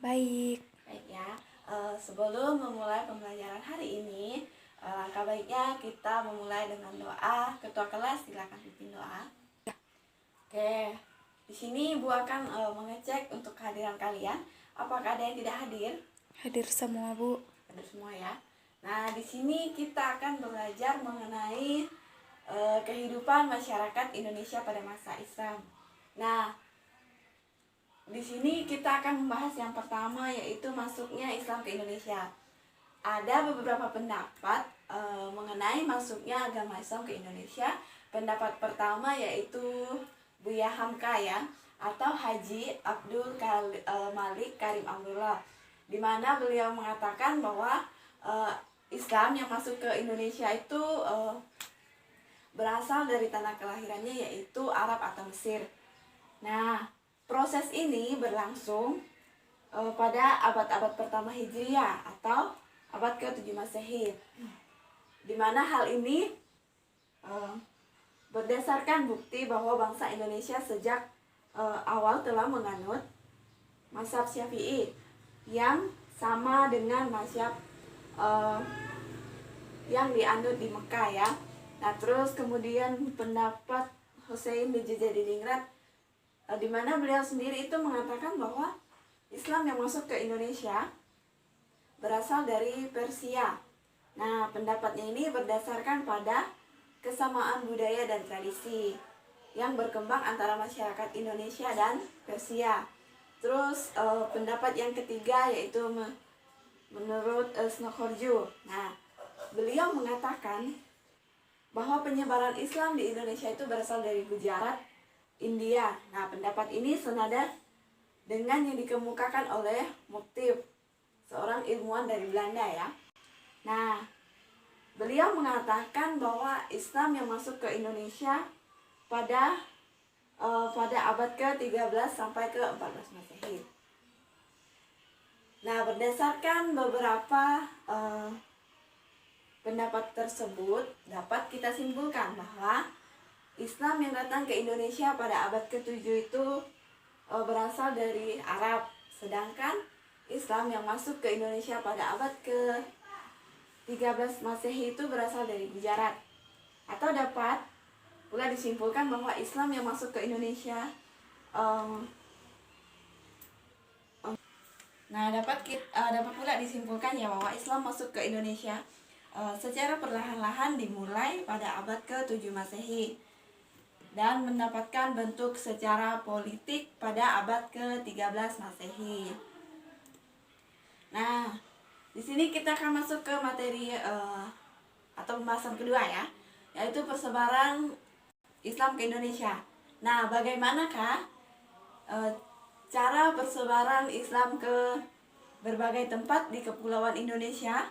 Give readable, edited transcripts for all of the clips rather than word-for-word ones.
Baik, Baik ya, sebelum memulai pembelajaran hari ini, langkah baiknya kita memulai dengan doa. Ketua kelas silakan pimpin doa. Oke, di sini Bu akan mengecek untuk kehadiran kalian. Apakah ada yang tidak hadir? hadir semua Bu. Hadir semua ya. Nah, di sini kita akan belajar mengenai kehidupan masyarakat Indonesia pada masa Islam. Nah, di sini kita akan membahas yang pertama, yaitu masuknya Islam ke Indonesia. Ada beberapa pendapat mengenai masuknya agama Islam ke Indonesia. Pendapat pertama yaitu Buya Hamka ya, atau Haji Abdul Malik Karim Abdullah, di mana beliau mengatakan bahwa Islam yang masuk ke Indonesia itu berasal dari tanah kelahirannya, yaitu Arab atau Mesir. Nah, proses ini berlangsung pada abad-abad pertama Hijriah atau abad ke-7 Masehi, di mana hal ini berdasarkan bukti bahwa bangsa Indonesia sejak awal telah menganut mazhab Syafi'i yang sama dengan mazhab yang dianut di Mekah ya. Nah, terus kemudian pendapat Hussein bin Diningrat, di mana beliau sendiri itu mengatakan bahwa Islam yang masuk ke Indonesia berasal dari Persia. Nah, pendapatnya ini berdasarkan pada kesamaan budaya dan tradisi yang berkembang antara masyarakat Indonesia dan Persia. Terus pendapat yang ketiga yaitu menurut Snokhorju. Nah, beliau mengatakan bahwa penyebaran Islam di Indonesia itu berasal dari Gujarat, India. Nah, pendapat ini senada dengan yang dikemukakan oleh Muktif, seorang ilmuwan dari Belanda ya. Nah, beliau mengatakan bahwa Islam yang masuk ke Indonesia pada abad ke-13 sampai ke-14 Masehi. Nah, berdasarkan beberapa pendapat tersebut, dapat kita simpulkan bahwa Islam yang datang ke Indonesia pada abad ke-7 itu berasal dari Arab, sedangkan Islam yang masuk ke Indonesia pada abad ke-13 Masehi itu berasal dari Gujarat. Atau dapat pula disimpulkan bahwa Islam yang masuk ke Indonesia dapat pula disimpulkan ya bahwa Islam masuk ke Indonesia secara perlahan-lahan dimulai pada abad ke-7 Masehi dan mendapatkan bentuk secara politik pada abad ke-13 Masehi. Nah, di sini kita akan masuk ke materi atau pembahasan kedua ya, yaitu persebaran Islam ke Indonesia. Nah, bagaimanakah cara persebaran Islam ke berbagai tempat di Kepulauan Indonesia?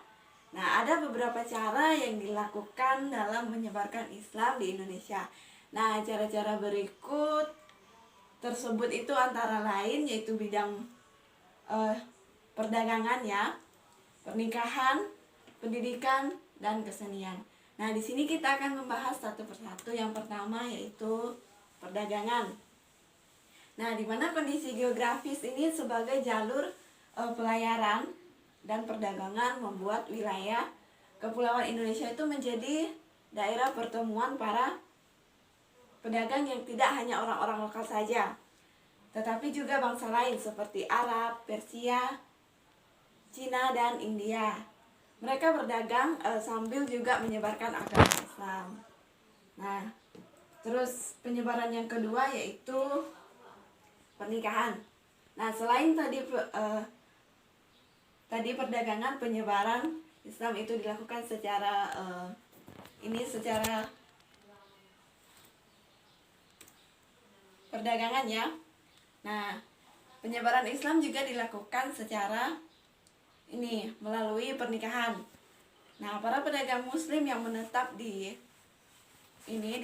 Nah, ada beberapa cara yang dilakukan dalam menyebarkan Islam di Indonesia. Nah, cara-cara berikut tersebut itu antara lain yaitu bidang perdagangan ya, pernikahan, pendidikan, dan kesenian. Nah, di sini kita akan membahas satu persatu. Yang pertama yaitu perdagangan. Nah, di mana kondisi geografis ini sebagai jalur pelayaran dan perdagangan membuat wilayah Kepulauan Indonesia itu menjadi daerah pertemuan para pedagang yang tidak hanya orang-orang lokal saja, tetapi juga bangsa lain seperti Arab, Persia, Cina, dan India. Mereka berdagang sambil juga menyebarkan agama Islam. Nah, terus penyebaran yang kedua yaitu pernikahan. Nah, selain tadi perdagangan, penyebaran Islam itu dilakukan secara perdagangan ya. Nah, penyebaran Islam juga dilakukan secara melalui pernikahan. Nah, para pedagang muslim yang menetap di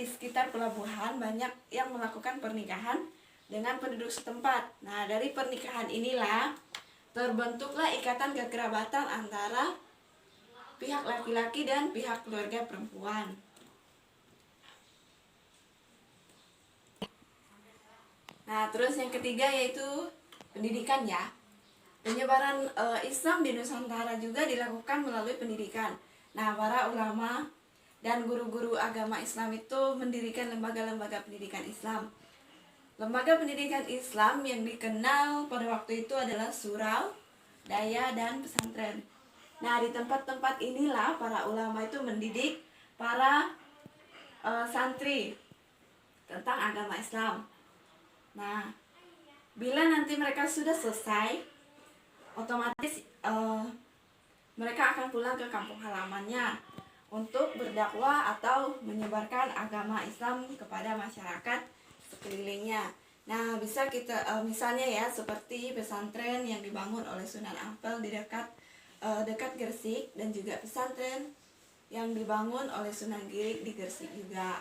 sekitar pelabuhan banyak yang melakukan pernikahan dengan penduduk setempat. Nah, dari pernikahan inilah terbentuklah ikatan kekerabatan antara pihak laki-laki dan pihak keluarga perempuan. Nah, terus yang ketiga yaitu pendidikan ya. Penyebaran Islam di Nusantara juga dilakukan melalui pendidikan. Nah, para ulama dan guru-guru agama Islam itu mendirikan lembaga-lembaga pendidikan Islam. Lembaga pendidikan Islam yang dikenal pada waktu itu adalah surau, daya, dan pesantren. Nah, di tempat-tempat inilah para ulama itu mendidik para santri tentang agama Islam. Nah, bila nanti mereka sudah selesai, otomatis mereka akan pulang ke kampung halamannya untuk berdakwah atau menyebarkan agama Islam kepada masyarakat sekelilingnya. Nah, bisa kita misalnya ya seperti pesantren yang dibangun oleh Sunan Ampel di dekat Gresik, dan juga pesantren yang dibangun oleh Sunan Girig di Gresik juga.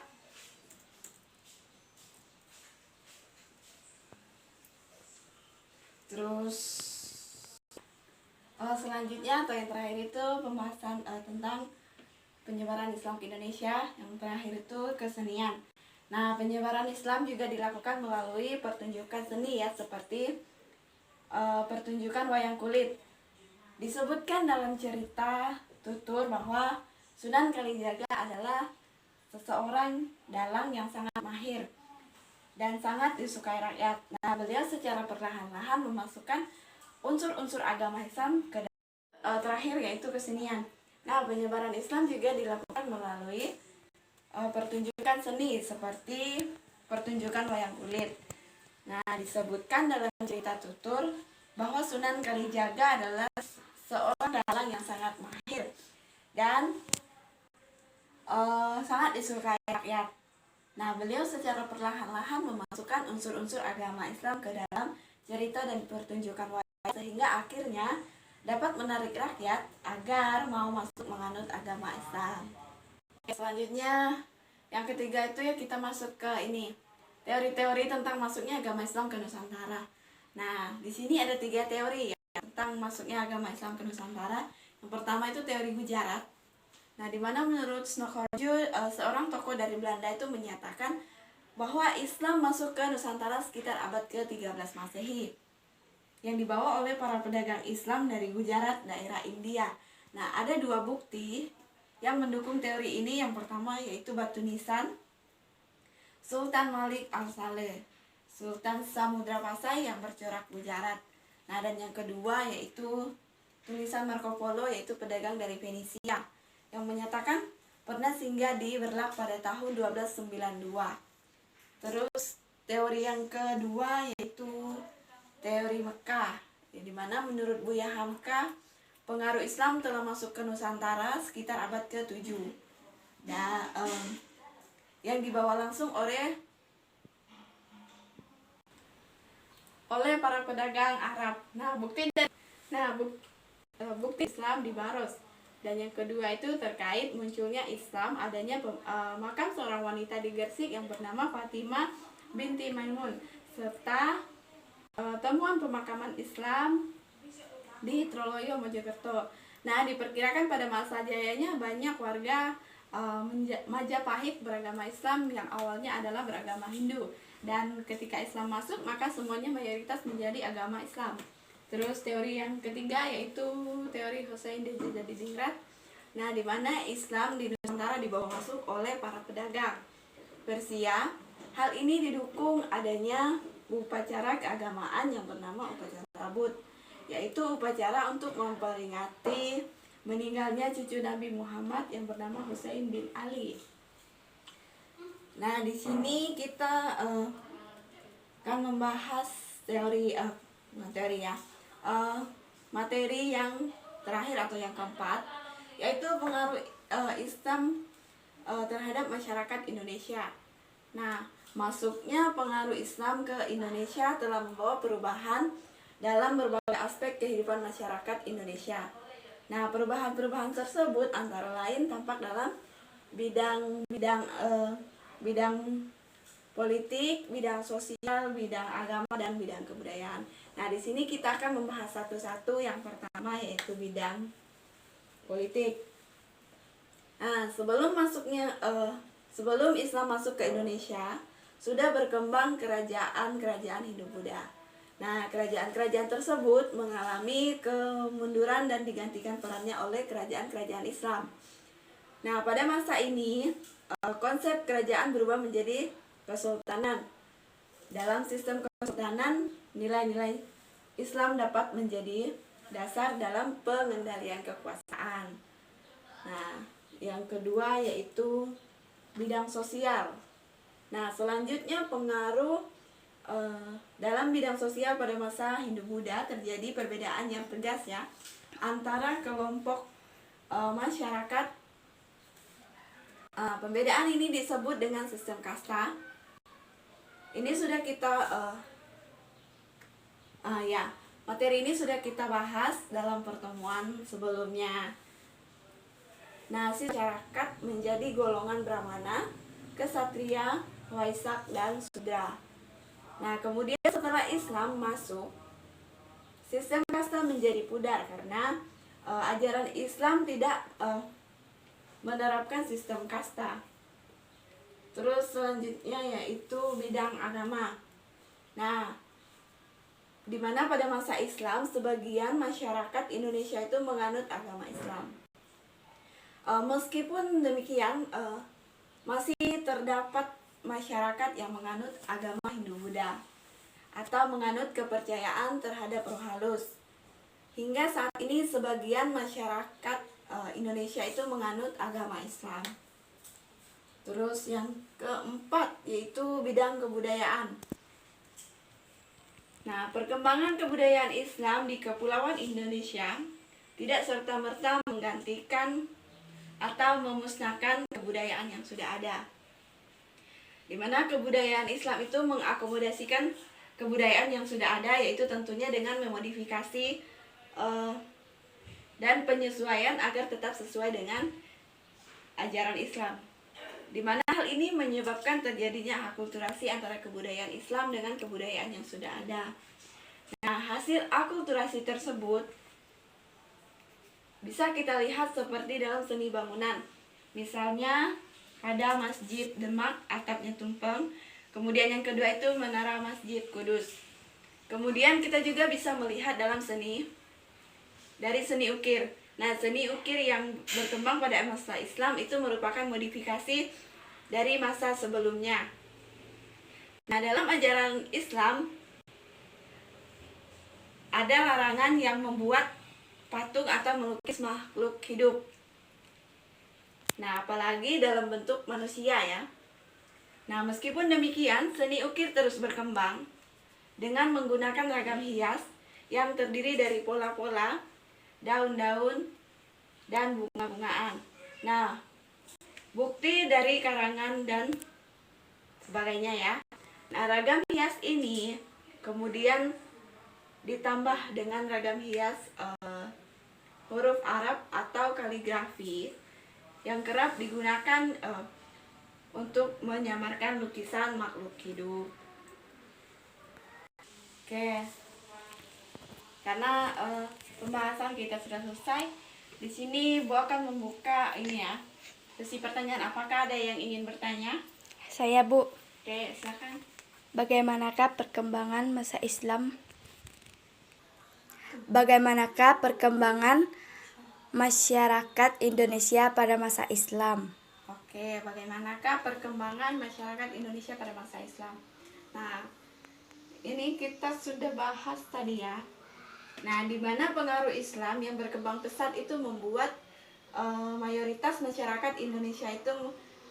Terus selanjutnya atau yang terakhir itu pembahasan tentang penyebaran Islam ke Indonesia. Yang terakhir itu kesenian. Nah, penyebaran Islam juga dilakukan melalui pertunjukan seni ya, seperti pertunjukan wayang kulit. Disebutkan dalam cerita tutur bahwa Sunan Kalijaga adalah seseorang dalang yang sangat mahir dan sangat disukai rakyat. Nah, beliau secara perlahan-lahan memasukkan unsur-unsur agama Islam ke terakhir yaitu kesenian. Nah, penyebaran Islam juga dilakukan melalui pertunjukan seni seperti pertunjukan wayang kulit. Nah, disebutkan dalam cerita tutur bahwa Sunan Kalijaga adalah seorang dalang yang sangat mahir dan sangat disukai rakyat. Nah, beliau secara perlahan-lahan memasukkan unsur-unsur agama Islam ke dalam cerita dan pertunjukan wayang, sehingga akhirnya dapat menarik rakyat agar mau masuk menganut agama Islam. Selanjutnya, yang ketiga itu ya kita masuk ke ini, teori-teori tentang masuknya agama Islam ke Nusantara. Nah, di sini ada 3 teori ya tentang masuknya agama Islam ke Nusantara. Yang pertama itu teori Gujarat. Nah, di mana menurut Snokhorjo, seorang tokoh dari Belanda itu menyatakan bahwa Islam masuk ke Nusantara sekitar abad ke-13 Masehi, yang dibawa oleh para pedagang Islam dari Gujarat, daerah India. Nah, ada 2 bukti yang mendukung teori ini. Yang pertama yaitu batu nisan Sultan Malik Al-Saleh, Sultan Samudra Pasai yang bercorak Gujarat. Nah, dan yang kedua yaitu tulisan Marco Polo, yaitu pedagang dari Venesia, yang menyatakan pernah singgah di Berlak pada tahun 1292. Terus teori yang kedua yaitu teori Mekah, di mana menurut Buya Hamka pengaruh Islam telah masuk ke Nusantara sekitar abad ke-7. Nah, yang dibawa langsung oleh para pedagang Arab. Nah, bukti Islam di Baros. Dan yang kedua itu terkait munculnya Islam, adanya makam seorang wanita di Gresik yang bernama Fatimah binti Maimun, serta temuan pemakaman Islam di Troloyo, Mojokerto. Nah, diperkirakan pada masa jayanya banyak warga Majapahit beragama Islam yang awalnya adalah beragama Hindu. Dan ketika Islam masuk, maka semuanya mayoritas menjadi agama Islam. Terus teori yang ketiga yaitu teori Hussein Dingrat. Nah, di mana Islam di Nusantara dibawa masuk oleh para pedagang Persia. Hal ini didukung adanya upacara keagamaan yang bernama upacara Tabut, yaitu upacara untuk memperingati meninggalnya cucu Nabi Muhammad yang bernama Husain bin Ali. Nah, di sini kita akan membahas materi yang terakhir atau yang keempat, yaitu pengaruh Islam terhadap masyarakat Indonesia. Nah, masuknya pengaruh Islam ke Indonesia telah membawa perubahan dalam berbagai aspek kehidupan masyarakat Indonesia. Nah, perubahan-perubahan tersebut antara lain tampak dalam bidang politik, bidang sosial, bidang agama, dan bidang kebudayaan. Nah, di sini kita akan membahas satu-satu. Yang pertama yaitu bidang politik. Nah, sebelum Islam masuk ke Indonesia, sudah berkembang kerajaan Hindu Buddha. Nah, kerajaan-kerajaan tersebut mengalami kemunduran dan digantikan perannya oleh kerajaan-kerajaan Islam. Nah, pada masa ini konsep kerajaan berubah menjadi kesultanan. Dalam sistem kesultanan, nilai-nilai Islam dapat menjadi dasar dalam pengendalian kekuasaan. Nah, yang kedua yaitu bidang sosial. Nah, selanjutnya pengaruh dalam bidang sosial pada masa Hindu-Buddha terjadi perbedaan yang tegas ya antara kelompok masyarakat. Pembedaan ini disebut dengan sistem kasta. Ini sudah kita materi ini sudah kita bahas dalam pertemuan sebelumnya. Nah, masyarakat menjadi golongan Brahmana, Ksatria, Waisak, dan Sudra. Nah, kemudian setelah Islam masuk, sistem kasta menjadi pudar karena ajaran Islam tidak menerapkan sistem kasta. Terus selanjutnya yaitu bidang agama. Nah, di mana pada masa Islam sebagian masyarakat Indonesia itu menganut agama Islam. Meskipun demikian, masih terdapat masyarakat yang menganut agama Hindu-Buddha atau menganut kepercayaan terhadap roh halus. Hingga saat ini sebagian masyarakat Indonesia itu menganut agama Islam. Terus yang keempat yaitu bidang kebudayaan. Nah, perkembangan kebudayaan Islam di Kepulauan Indonesia tidak serta-merta menggantikan atau memusnahkan kebudayaan yang sudah ada. Di mana kebudayaan Islam itu mengakomodasikan kebudayaan yang sudah ada, yaitu tentunya dengan memodifikasi dan penyesuaian agar tetap sesuai dengan ajaran Islam. Di mana hal ini menyebabkan terjadinya akulturasi antara kebudayaan Islam dengan kebudayaan yang sudah ada. Nah, hasil akulturasi tersebut bisa kita lihat seperti dalam seni bangunan. Misalnya ada Masjid Demak, atapnya tumpeng. Kemudian yang kedua itu Menara Masjid Kudus. Kemudian kita juga bisa melihat dalam seni ukir. Nah, seni ukir yang berkembang pada masa Islam itu merupakan modifikasi dari masa sebelumnya. Nah, dalam ajaran Islam ada larangan yang membuat patung atau melukis makhluk hidup. Nah, apalagi dalam bentuk manusia ya. Nah, meskipun demikian, seni ukir terus berkembang dengan menggunakan ragam hias yang terdiri dari pola-pola, daun-daun, dan bunga-bungaan. Nah, bukti dari karangan dan sebagainya ya. Nah, ragam hias ini kemudian ditambah dengan ragam hias huruf Arab atau kaligrafi yang kerap digunakan untuk menyamarkan lukisan makhluk hidup. Oke, karena pembahasan kita sudah selesai, di sini Bu akan membuka ini ya, sesi pertanyaan. Apakah ada yang ingin bertanya? Saya, Bu. Oke, silakan. Bagaimanakah perkembangan masa Islam? Bagaimanakah perkembangan masyarakat Indonesia pada masa Islam? Oke, bagaimanakah perkembangan masyarakat Indonesia pada masa Islam? Nah, ini kita sudah bahas tadi ya. Nah, di mana pengaruh Islam yang berkembang pesat itu membuat mayoritas masyarakat Indonesia itu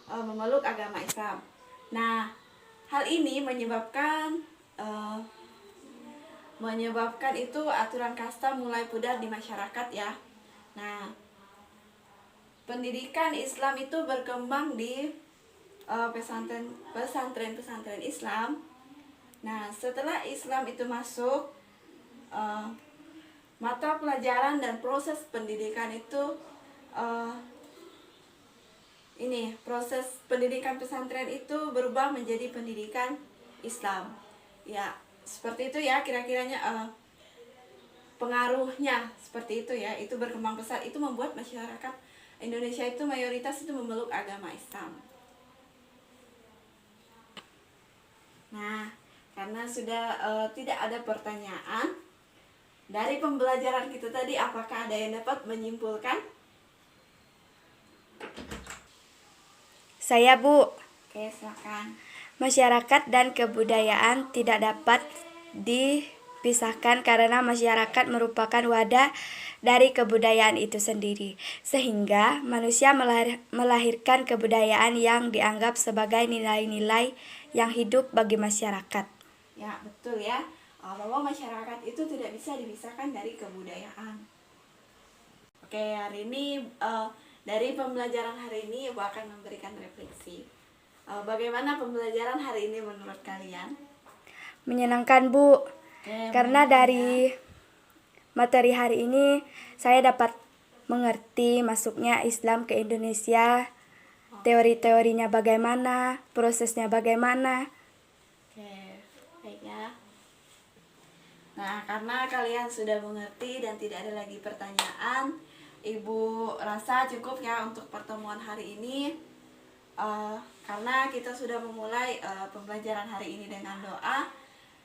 memeluk agama Islam. Nah, hal ini menyebabkan itu aturan kasta mulai pudar di masyarakat ya. Nah, pendidikan Islam itu berkembang di pesantren-pesantren Islam. Nah, setelah Islam itu masuk, mata pelajaran dan proses pendidikan itu proses pendidikan pesantren itu berubah menjadi pendidikan Islam. Ya, seperti itu ya kira-kiranya pengaruhnya seperti itu ya. Itu berkembang pesat, itu membuat masyarakat Indonesia itu mayoritas itu memeluk agama Islam. Nah, Karena sudah tidak ada pertanyaan dari pembelajaran kita tadi, apakah ada yang dapat menyimpulkan? Saya, Bu. Oke, silakan. Masyarakat dan kebudayaan tidak dapat dipisahkan karena masyarakat merupakan wadah dari kebudayaan itu sendiri. Sehingga manusia melahirkan kebudayaan yang dianggap sebagai nilai-nilai yang hidup bagi masyarakat. Ya, betul ya. Bahwa masyarakat itu tidak bisa dipisahkan dari kebudayaan. Oke, hari ini dari pembelajaran hari ini Ibu akan memberikan refleksi. Bagaimana pembelajaran hari ini menurut kalian? Menyenangkan, Bu. Oke, Karena menyenangkan dari materi hari ini saya dapat mengerti masuknya Islam ke Indonesia, teori-teorinya bagaimana, prosesnya bagaimana. Oke, baik ya. Nah, karena kalian sudah mengerti dan tidak ada lagi pertanyaan, Ibu rasa cukup ya untuk pertemuan hari ini. Karena kita sudah memulai pembelajaran hari ini dengan doa,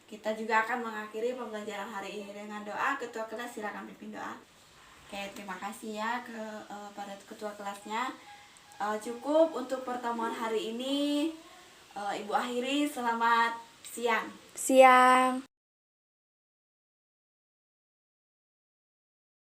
kita juga akan mengakhiri pembelajaran hari ini dengan doa. Ketua kelas silakan pimpin doa. Oke, terima kasih ya pada ketua kelasnya. Cukup untuk pertemuan hari ini. Ibu akhiri, selamat siang. Siang.